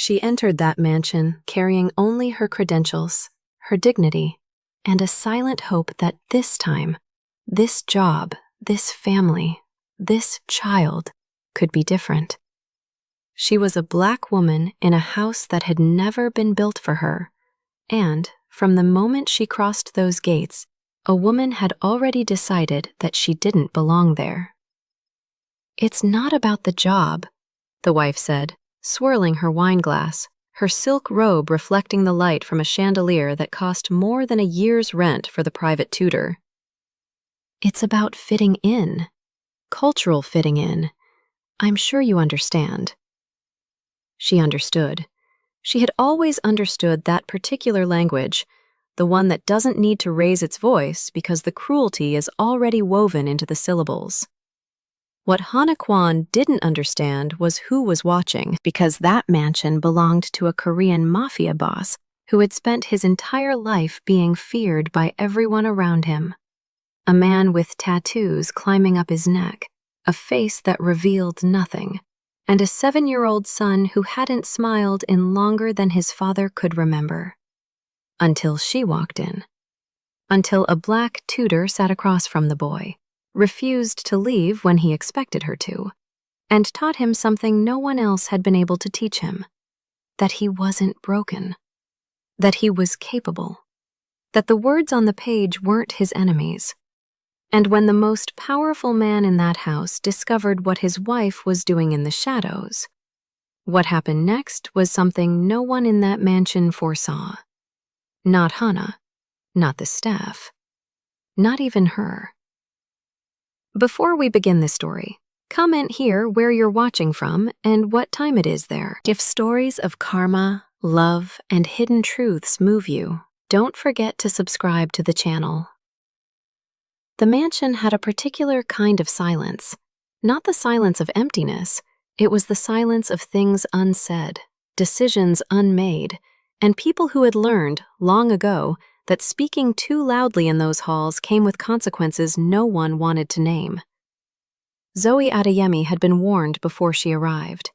She entered that mansion carrying only her credentials, her dignity, and a silent hope that this time, this job, this family, this child could be different. She was a Black woman in a house that had never been built for her, and from the moment she crossed those gates, a woman had already decided that she didn't belong there. "It's not about the job," the wife said, swirling her wineglass, her silk robe reflecting the light from a chandelier that cost more than a year's rent for the private tutor. "It's about fitting in. Cultural fitting in. I'm sure you understand." She understood. She had always understood that particular language, the one that doesn't need to raise its voice because the cruelty is already woven into the syllables. What Hana Kwon didn't understand was who was watching, because that mansion belonged to a Korean Mafia boss who had spent his entire life being feared by everyone around him. A man with tattoos climbing up his neck, a face that revealed nothing, and a 7-year-old son who hadn't smiled in longer than his father could remember. Until she walked in. Until a Black tutor sat across from the boy, refused to leave when he expected her to, and taught him something no one else had been able to teach him: that he wasn't broken, that he was capable, that the words on the page weren't his enemies. And when the most powerful man in that house discovered what his wife was doing in the shadows, what happened next was something no one in that mansion foresaw. Not Hana, not the staff, not even her. Before we begin this story, comment here where you're watching from and what time it is there. If stories of karma, love, and hidden truths move you, don't forget to subscribe to the channel. The mansion had a particular kind of silence, not the silence of emptiness. It was the silence of things unsaid, decisions unmade, and people who had learned, long ago, that speaking too loudly in those halls came with consequences no one wanted to name. Zoe Adeyemi had been warned before she arrived.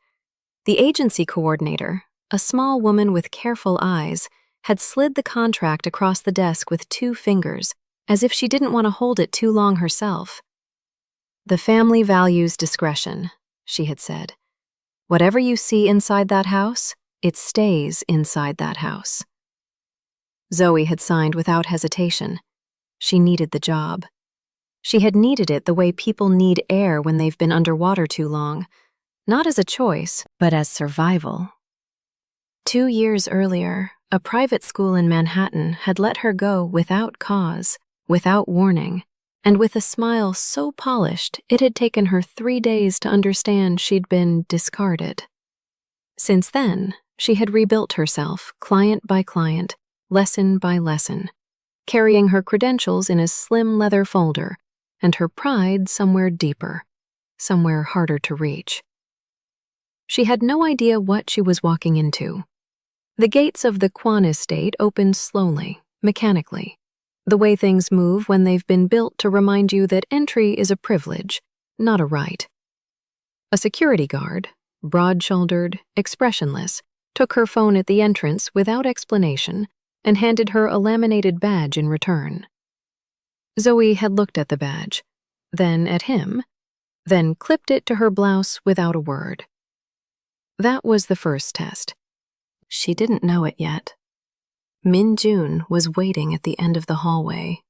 The agency coordinator, a small woman with careful eyes, had slid the contract across the desk with 2 fingers, as if she didn't want to hold it too long herself. "The family values discretion," she had said. "Whatever you see inside that house, it stays inside that house." Zoe had signed without hesitation. She needed the job. She had needed it the way people need air when they've been underwater too long, not as a choice, but as survival. 2 years earlier, a private school in Manhattan had let her go without cause, without warning, and with a smile so polished it had taken her 3 days to understand she'd been discarded. Since then, she had rebuilt herself, client by client, lesson by lesson, carrying her credentials in a slim leather folder and her pride somewhere deeper, somewhere harder to reach. She had no idea what she was walking into. The gates of the Kwon estate opened slowly, mechanically, the way things move when they've been built to remind you that entry is a privilege, not a right. A security guard, broad-shouldered, expressionless, took her phone at the entrance without explanation and handed her a laminated badge in return. Zoe had looked at the badge, then at him, then clipped it to her blouse without a word. That was the first test. She didn't know it yet. Min Jun was waiting at the end of the hallway.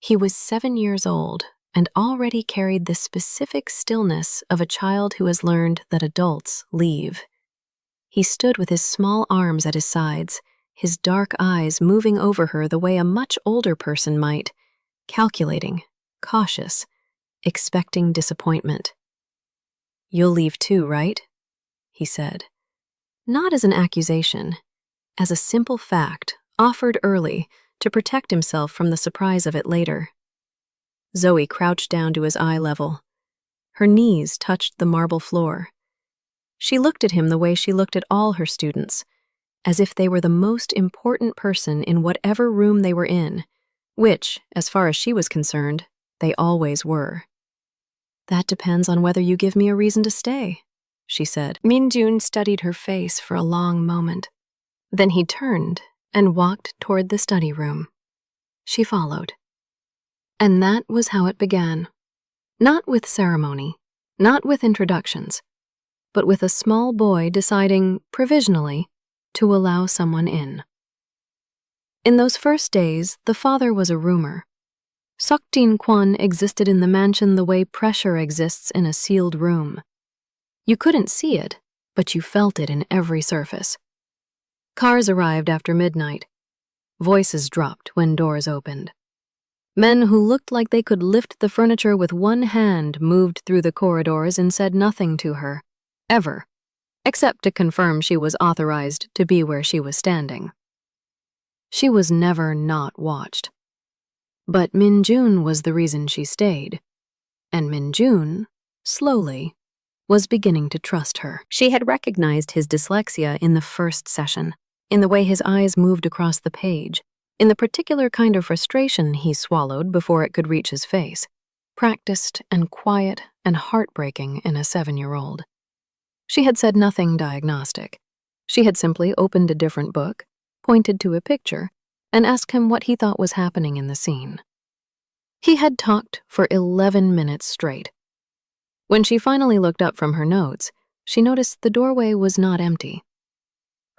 He was 7 years old and already carried the specific stillness of a child who has learned that adults leave. He stood with his small arms at his sides, his dark eyes moving over her the way a much older person might, calculating, cautious, expecting disappointment. "You'll leave too, right?" he said. Not as an accusation, as a simple fact, offered early to protect himself from the surprise of it later. Zoe crouched down to his eye level. Her knees touched the marble floor. She looked at him the way she looked at all her students, as if they were the most important person in whatever room they were in, which, as far as she was concerned, they always were. "That depends on whether you give me a reason to stay," she said. Min-jun studied her face for a long moment. Then he turned and walked toward the study room. She followed. And that was how it began. Not with ceremony, not with introductions, but with a small boy deciding, provisionally, to allow someone in. In those first days, the father was a rumor. Seok-Jin Kwon existed in the mansion the way pressure exists in a sealed room. You couldn't see it, but you felt it in every surface. Cars arrived after midnight. Voices dropped when doors opened. Men who looked like they could lift the furniture with one hand moved through the corridors and said nothing to her, ever, except to confirm she was authorized to be where she was standing. She was never not watched. But Min-jun was the reason she stayed, and Min-jun, slowly, was beginning to trust her. She had recognized his dyslexia in the first session, in the way his eyes moved across the page, in the particular kind of frustration he swallowed before it could reach his face, practiced and quiet and heartbreaking in a 7-year-old. She had said nothing diagnostic. She had simply opened a different book, pointed to a picture, and asked him what he thought was happening in the scene. He had talked for 11 minutes straight. When she finally looked up from her notes, she noticed the doorway was not empty.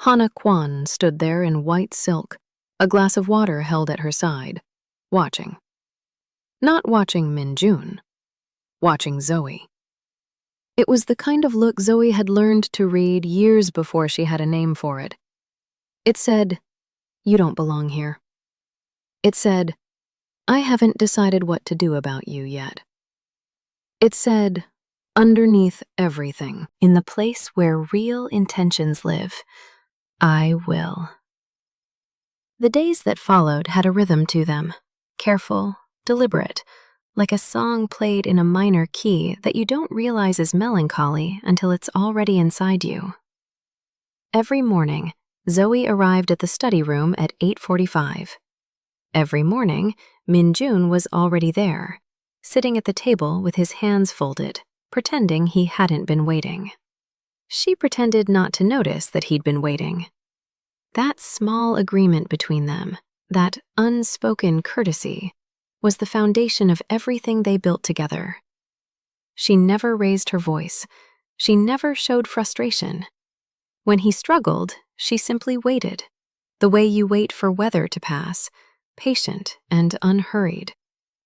Hana Kwon stood there in white silk, a glass of water held at her side, watching. Not watching Min-jun, watching Zoe. It was the kind of look Zoe had learned to read years before she had a name for it. It said, "You don't belong here." It said, "I haven't decided what to do about you yet." It said, underneath everything, in the place where real intentions live, "I will." The days that followed had a rhythm to them, careful, deliberate, like a song played in a minor key that you don't realize is melancholy until it's already inside you. Every morning, Zoe arrived at the study room at 8:45. Every morning, Min-jun was already there, sitting at the table with his hands folded, pretending he hadn't been waiting. She pretended not to notice that he'd been waiting. That small agreement between them, that unspoken courtesy, was the foundation of everything they built together. She never raised her voice. She never showed frustration. When he struggled, she simply waited, the way you wait for weather to pass, patient and unhurried,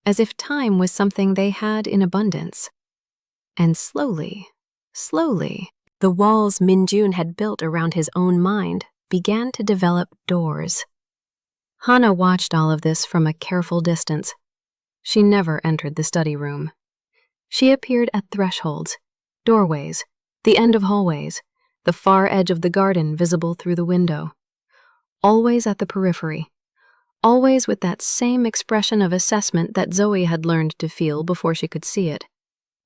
as if time was something they had in abundance. And slowly, the walls Min-jun had built around his own mind began to develop doors. Hana watched all of this from a careful distance. She never entered the study room. She appeared at thresholds, doorways, the end of hallways, the far edge of the garden visible through the window. Always at the periphery, always with that same expression of assessment that Zoe had learned to feel before she could see it.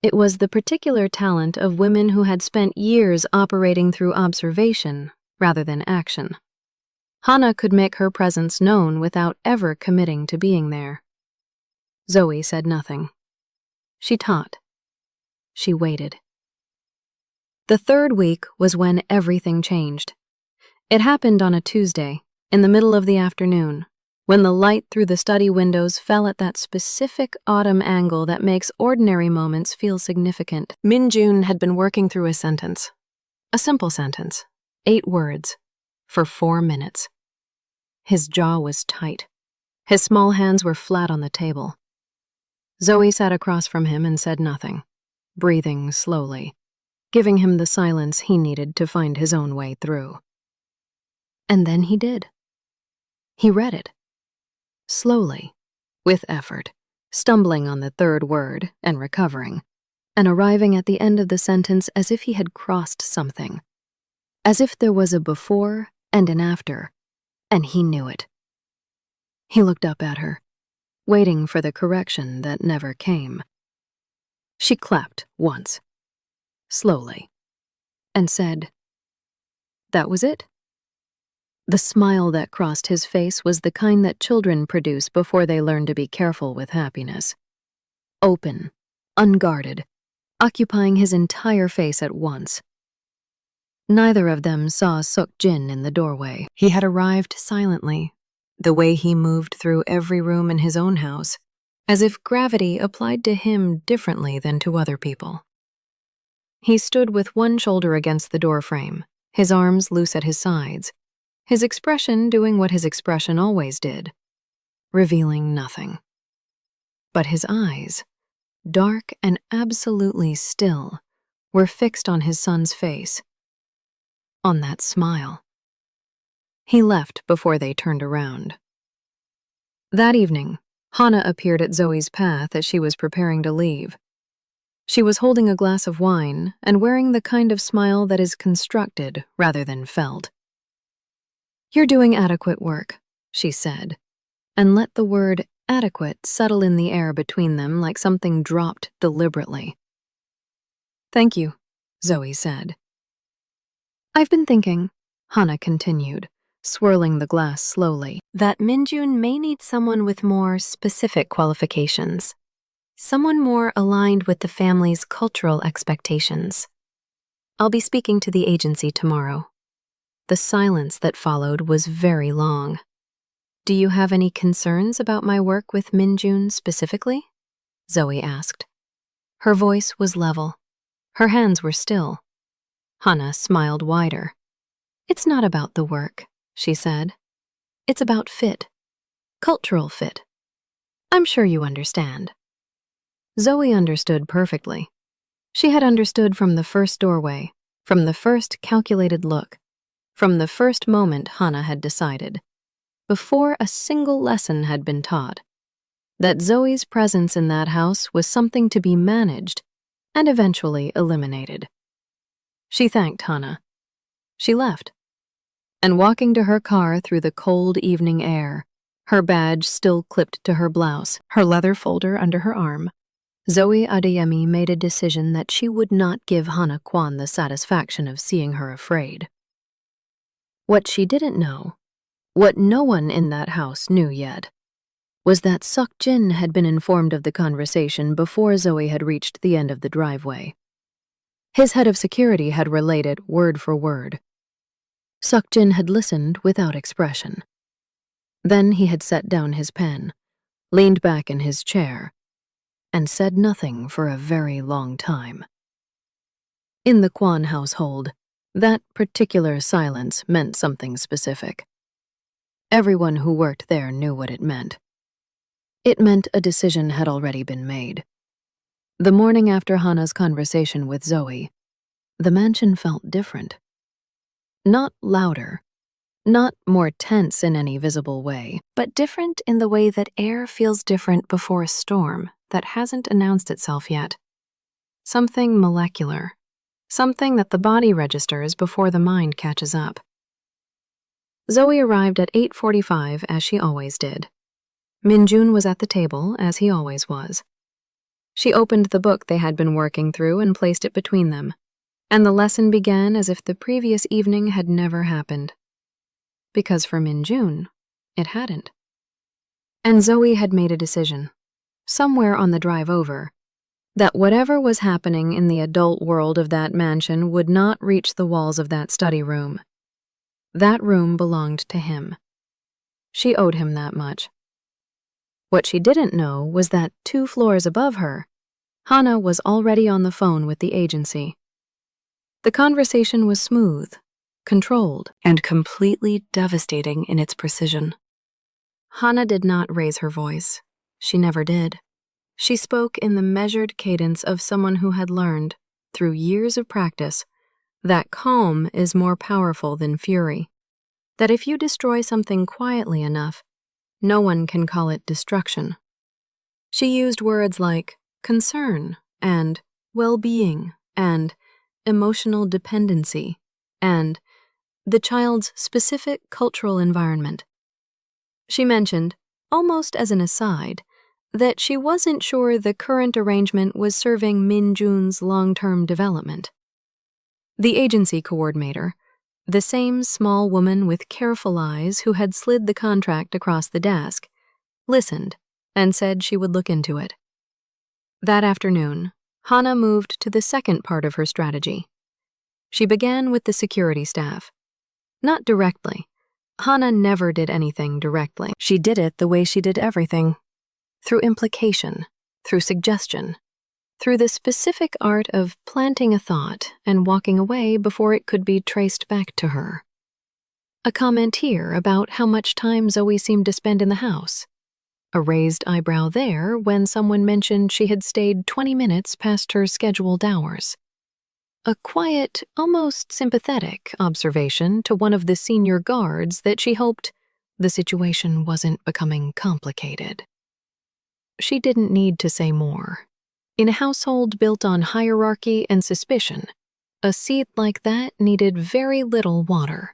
It was the particular talent of women who had spent years operating through observation rather than action. Hana could make her presence known without ever committing to being there. Zoe said nothing. She taught. She waited. The third week was when everything changed. It happened on a Tuesday, in the middle of the afternoon, when the light through the study windows fell at that specific autumn angle that makes ordinary moments feel significant. Min-jun had been working through a sentence. A simple sentence, 8 words, for 4 minutes. His jaw was tight. His small hands were flat on the table. Zoe sat across from him and said nothing, breathing slowly, giving him the silence he needed to find his own way through. And then he did. He read it. Slowly, with effort, stumbling on the 3rd word and recovering, and arriving at the end of the sentence as if he had crossed something, as if there was a before and an after, and he knew it. He looked up at her, waiting for the correction that never came. She clapped once, slowly, and said, "That was it?" The smile that crossed his face was the kind that children produce before they learn to be careful with happiness. Open, unguarded, occupying his entire face at once. Neither of them saw Seok-Jin in the doorway. He had arrived silently, the way he moved through every room in his own house, as if gravity applied to him differently than to other people. He stood with one shoulder against the doorframe, his arms loose at his sides, his expression doing what his expression always did, revealing nothing. But his eyes, dark and absolutely still, were fixed on his son's face, on that smile. He left before they turned around. That evening, Hana appeared at Zoe's path as she was preparing to leave. She was holding a glass of wine and wearing the kind of smile that is constructed rather than felt. "You're doing adequate work," she said, and let the word adequate settle in the air between them like something dropped deliberately. "Thank you," Zoe said. "I've been thinking," Hana continued, swirling the glass slowly, "that Minjun may need someone with more specific qualifications. Someone more aligned with the family's cultural expectations. I'll be speaking to the agency tomorrow." The silence that followed was very long. "Do you have any concerns about my work with Minjun specifically?" Zoe asked. Her voice was level. Her hands were still. Hana smiled wider. "It's not about the work," she said. "It's about fit. Cultural fit. I'm sure you understand." Zoe understood perfectly. She had understood from the first doorway, from the first calculated look, from the first moment Hana had decided, before a single lesson had been taught, that Zoe's presence in that house was something to be managed and eventually eliminated. She thanked Hana. She left, and walking to her car through the cold evening air, her badge still clipped to her blouse, her leather folder under her arm, Zoe Adeyemi made a decision that she would not give Hana Kwon the satisfaction of seeing her afraid. What she didn't know, what no one in that house knew yet, was that Seok-Jin had been informed of the conversation before Zoe had reached the end of the driveway. His head of security had relayed it word for word. Seok-Jin had listened without expression. Then he had set down his pen, leaned back in his chair, and said nothing for a very long time. In the Kwon household, that particular silence meant something specific. Everyone who worked there knew what it meant. It meant a decision had already been made. The morning after Hana's conversation with Zoe, the mansion felt different. Not louder, not more tense in any visible way, but different in the way that air feels different before a storm that hasn't announced itself yet. Something molecular, something that the body registers before the mind catches up. Zoe arrived at 8:45 as she always did. Minjun was at the table, as he always was. She opened the book they had been working through and placed it between them, and the lesson began as if the previous evening had never happened. Because for Minjun, it hadn't. And Zoe had made a decision, somewhere on the drive over, that whatever was happening in the adult world of that mansion would not reach the walls of that study room. That room belonged to him. She owed him that much. What she didn't know was that 2 floors above her, Hana was already on the phone with the agency. The conversation was smooth, controlled, and completely devastating in its precision. Hana did not raise her voice. She never did. She spoke in the measured cadence of someone who had learned, through years of practice, that calm is more powerful than fury, that if you destroy something quietly enough, no one can call it destruction. She used words like concern and well-being and emotional dependency and the child's specific cultural environment. She mentioned, almost as an aside, that she wasn't sure the current arrangement was serving Minjun's long-term development. The agency coordinator, the same small woman with careful eyes who had slid the contract across the desk, listened and said she would look into it. That afternoon, Hana moved to the second part of her strategy. She began with the security staff. Not directly. Hana never did anything directly. She did it the way she did everything. Through implication, through suggestion, through the specific art of planting a thought and walking away before it could be traced back to her. A comment here about how much time Zoe seemed to spend in the house. A raised eyebrow there when someone mentioned she had stayed 20 minutes past her scheduled hours. A quiet, almost sympathetic observation to one of the senior guards that she hoped the situation wasn't becoming complicated. She didn't need to say more. In a household built on hierarchy and suspicion, a seed like that needed very little water.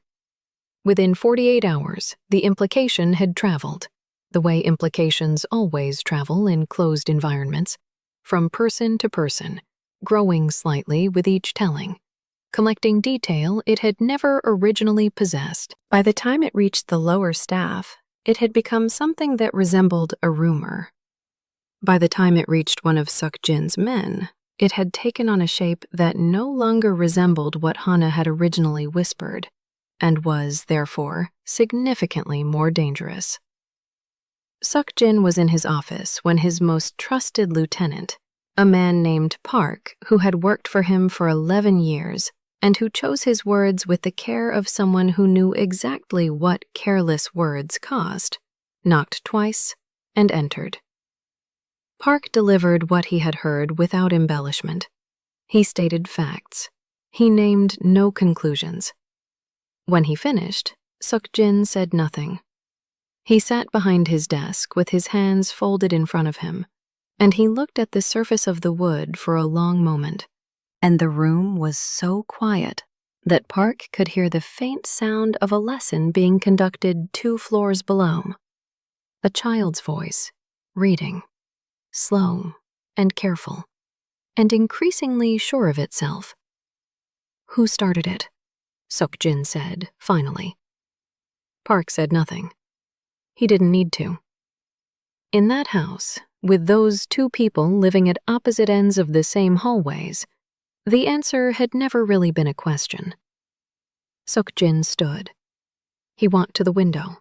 Within 48 hours, the implication had traveled, the way implications always travel in closed environments, from person to person, growing slightly with each telling, collecting detail it had never originally possessed. By the time it reached the lower staff, it had become something that resembled a rumor. By the time it reached one of Seok-Jin's men, it had taken on a shape that no longer resembled what Hana had originally whispered, and was, therefore, significantly more dangerous. Seok-Jin was in his office when his most trusted lieutenant, a man named Park, who had worked for him for 11 years, and who chose his words with the care of someone who knew exactly what careless words cost, knocked twice, and entered. Park delivered what he had heard without embellishment. He stated facts. He named no conclusions. When he finished, Seok-Jin said nothing. He sat behind his desk with his hands folded in front of him, and he looked at the surface of the wood for a long moment. And the room was so quiet that Park could hear the faint sound of a lesson being conducted 2 floors below. A child's voice, reading, slow and careful, and increasingly sure of itself. "Who started it?" Seok-Jin said, finally. Park said nothing. He didn't need to. In that house, with those 2 people living at opposite ends of the same hallways, the answer had never really been a question. Seok-Jin stood. He walked to the window.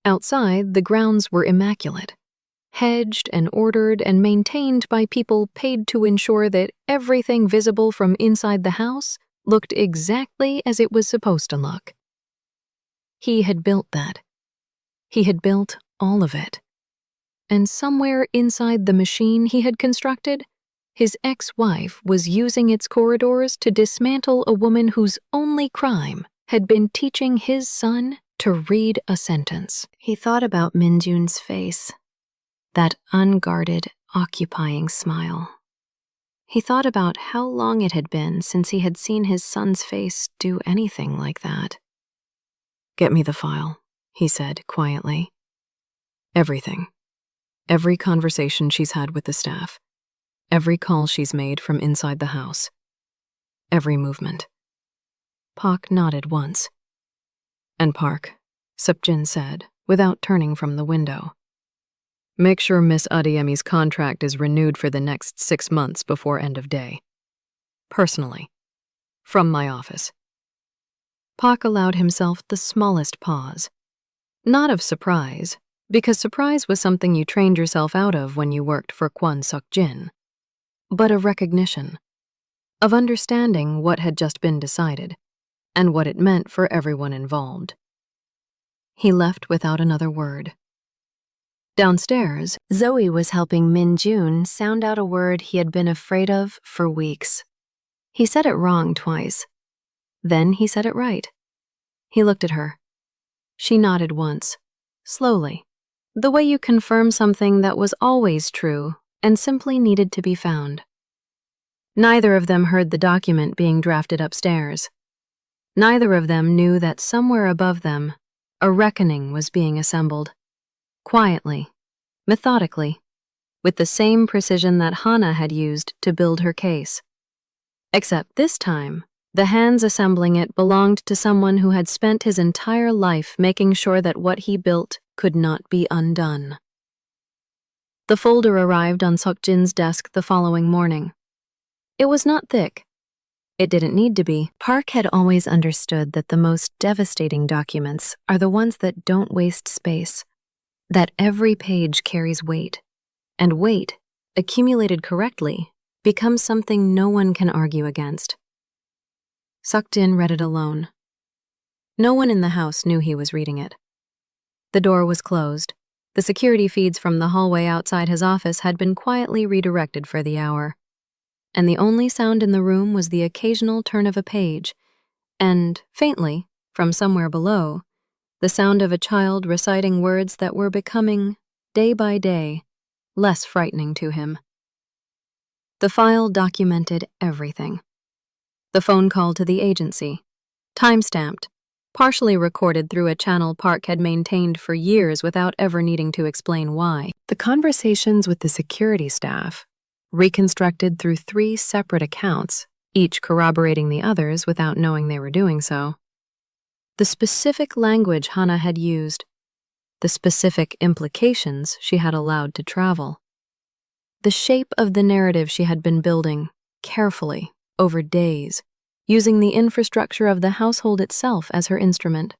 Outside, the grounds were immaculate, hedged and ordered and maintained by people paid to ensure that everything visible from inside the house looked exactly as it was supposed to look. He had built that. He had built all of it. And somewhere inside the machine he had constructed, his ex-wife was using its corridors to dismantle a woman whose only crime had been teaching his son to read a sentence. He thought about Min-jun's face, that unguarded, occupying smile. He thought about how long it had been since he had seen his son's face do anything like that. "Get me the file," he said quietly. "Everything. Every conversation she's had with the staff. Every call she's made from inside the house. Every movement." Park nodded once. "And Park," Seok-Jin said, without turning from the window, "make sure Miss Adeyemi's contract is renewed for the next 6 months before end of day. Personally. From my office." Park allowed himself the smallest pause. Not of surprise, because surprise was something you trained yourself out of when you worked for Kwon Seok-Jin, but of recognition, of understanding what had just been decided, and what it meant for everyone involved. He left without another word. Downstairs, Zoe was helping Min-jun sound out a word he had been afraid of for weeks. He said it wrong twice. Then he said it right. He looked at her. She nodded once, slowly, the way you confirm something that was always true and simply needed to be found. Neither of them heard the document being drafted upstairs. Neither of them knew that somewhere above them, a reckoning was being assembled. Quietly, methodically, with the same precision that Hana had used to build her case. Except this time, the hands assembling it belonged to someone who had spent his entire life making sure that what he built could not be undone. The folder arrived on Seok-Jin's desk the following morning. It was not thick. It didn't need to be. Park had always understood that the most devastating documents are the ones that don't waste space, that every page carries weight, and weight, accumulated correctly, becomes something no one can argue against. Seok-Jin read it alone. No one in the house knew he was reading it. The door was closed. The security feeds from the hallway outside his office had been quietly redirected for the hour, and the only sound in the room was the occasional turn of a page, and, faintly, from somewhere below, the sound of a child reciting words that were becoming, day by day, less frightening to him. The file documented everything. The phone call to the agency, time-stamped, partially recorded through a channel Park had maintained for years without ever needing to explain why. The conversations with the security staff, reconstructed through 3 separate accounts, each corroborating the others without knowing they were doing so. The specific language Hana had used, the specific implications she had allowed to travel. The shape of the narrative she had been building, carefully, over days, using the infrastructure of the household itself as her instrument.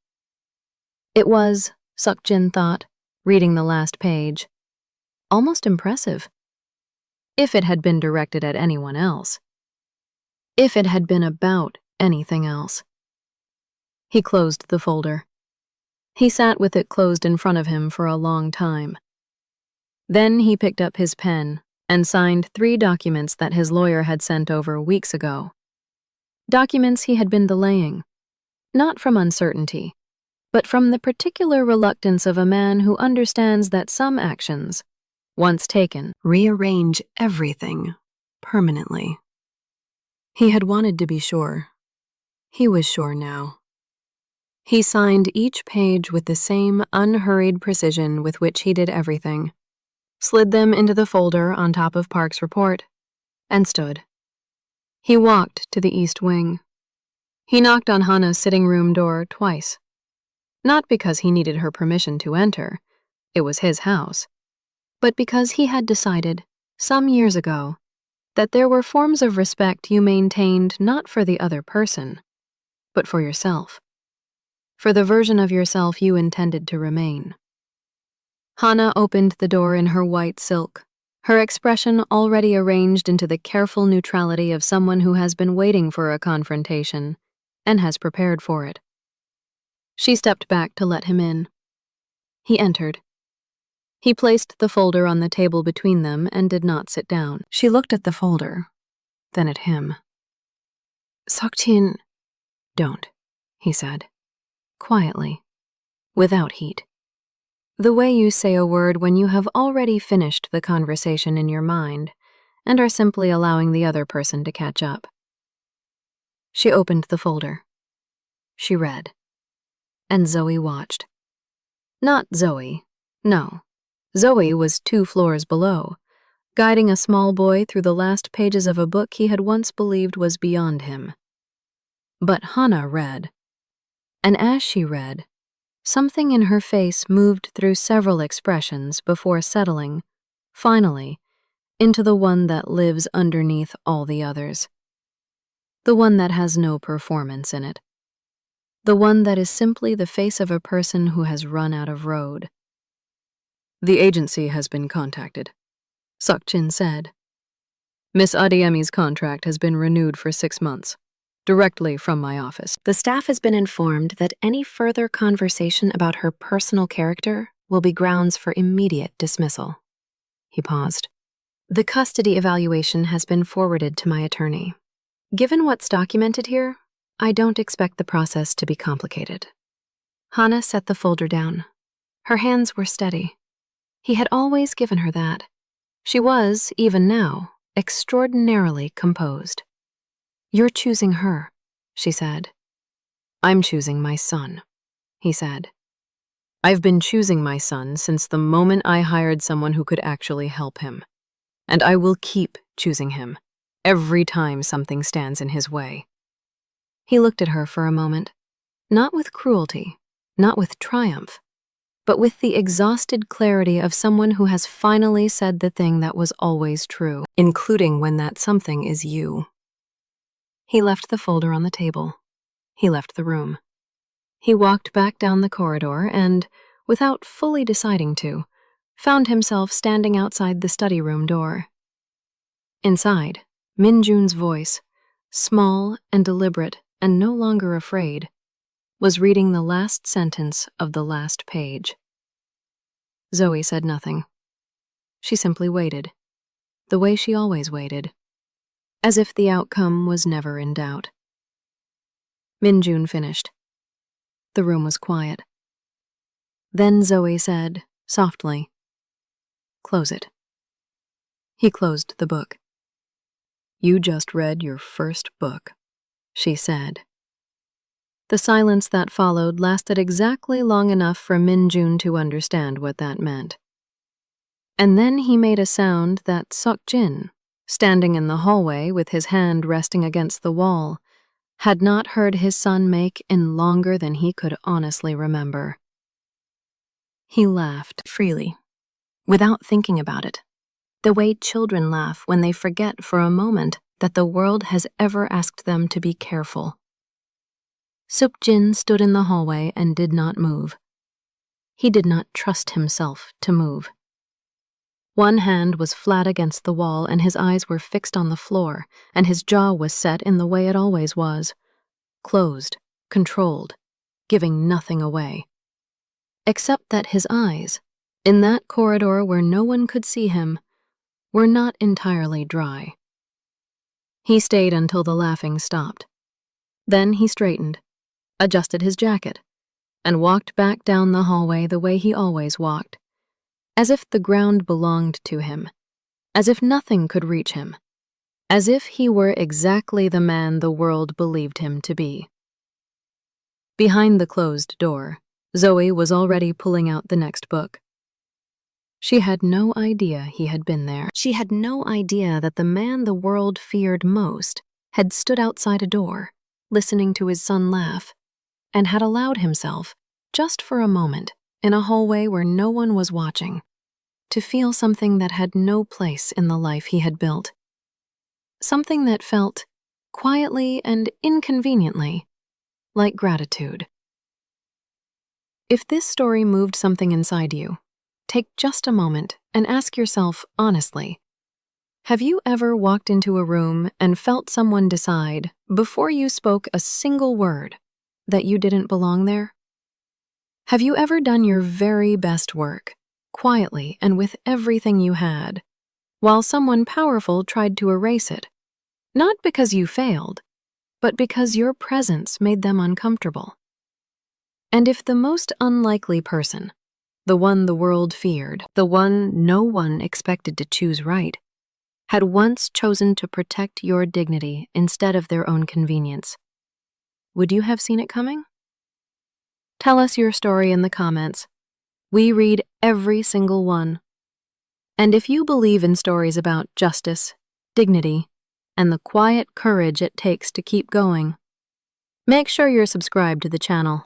It was, Seok-Jin thought, reading the last page, almost impressive. If it had been directed at anyone else. If it had been about anything else. He closed the folder. He sat with it closed in front of him for a long time. Then he picked up his pen and signed 3 documents that his lawyer had sent over weeks ago. Documents he had been delaying, not from uncertainty, but from the particular reluctance of a man who understands that some actions, once taken, rearrange everything permanently. He had wanted to be sure. He was sure now. He signed each page with the same unhurried precision with which he did everything, slid them into the folder on top of Park's report, and stood. He walked to the east wing. He knocked on Hana's sitting room door twice. Not because he needed her permission to enter, it was his house, but because he had decided, some years ago, that there were forms of respect you maintained not for the other person, but for yourself, for the version of yourself you intended to remain. Hana opened the door in her white silk, her expression already arranged into the careful neutrality of someone who has been waiting for a confrontation and has prepared for it. She stepped back to let him in. He entered. He placed the folder on the table between them and did not sit down. She looked at the folder, then at him. Seok-Jin, don't, he said, quietly, without heat. The way you say a word when you have already finished the conversation in your mind and are simply allowing the other person to catch up. She opened the folder. She read. And Zoe watched. Not Zoe, no. Zoe was 2 floors below, guiding a small boy through the last pages of a book he had once believed was beyond him. But Hana read. And as she read, something in her face moved through several expressions before settling, finally, into the one that lives underneath all the others. The one that has no performance in it. The one that is simply the face of a person who has run out of road. The agency has been contacted, Seok-Jin said. Miss Adeyemi's contract has been renewed for 6 months. Directly from my office. The staff has been informed that any further conversation about her personal character will be grounds for immediate dismissal. He paused. The custody evaluation has been forwarded to my attorney. Given what's documented here, I don't expect the process to be complicated. Hana set the folder down. Her hands were steady. He had always given her that. She was, even now, extraordinarily composed. You're choosing her, she said. I'm choosing my son, he said. I've been choosing my son since the moment I hired someone who could actually help him. And I will keep choosing him, every time something stands in his way. He looked at her for a moment, not with cruelty, not with triumph, but with the exhausted clarity of someone who has finally said the thing that was always true, including when that something is you. He left the folder on the table. He left the room. He walked back down the corridor and, without fully deciding to, found himself standing outside the study room door. Inside, Min-jun's voice, small and deliberate and no longer afraid, was reading the last sentence of the last page. Zoe said nothing. She simply waited, the way she always waited, as if the outcome was never in doubt. Min-jun finished. The room was quiet. Then Zoe said, softly, "Close it." He closed the book. "You just read your first book," she said. The silence that followed lasted exactly long enough for Min-jun to understand what that meant. And then he made a sound that Seok-Jin, standing in the hallway with his hand resting against the wall, had not heard his son make in longer than he could honestly remember. He laughed freely, without thinking about it, the way children laugh when they forget for a moment that the world has ever asked them to be careful. Seok-Jin stood in the hallway and did not move. He did not trust himself to move. One hand was flat against the wall and his eyes were fixed on the floor, and his jaw was set in the way it always was, closed, controlled, giving nothing away. Except that his eyes, in that corridor where no one could see him, were not entirely dry. He stayed until the laughing stopped. Then he straightened, adjusted his jacket, and walked back down the hallway the way he always walked, as if the ground belonged to him, as if nothing could reach him, as if he were exactly the man the world believed him to be. Behind the closed door, Zoe was already pulling out the next book. She had no idea he had been there. She had no idea that the man the world feared most had stood outside a door, listening to his son laugh, and had allowed himself, just for a moment, in a hallway where no one was watching, to feel something that had no place in the life he had built. Something that felt, quietly and inconveniently, like gratitude. If this story moved something inside you, take just a moment and ask yourself honestly, have you ever walked into a room and felt someone decide, before you spoke a single word, that you didn't belong there? Have you ever done your very best work, quietly and with everything you had, while someone powerful tried to erase it, not because you failed, but because your presence made them uncomfortable? And if the most unlikely person, the one the world feared, the one no one expected to choose right, had once chosen to protect your dignity instead of their own convenience, would you have seen it coming? Tell us your story in the comments. We read every single one. And if you believe in stories about justice, dignity, and the quiet courage it takes to keep going, make sure you're subscribed to the channel.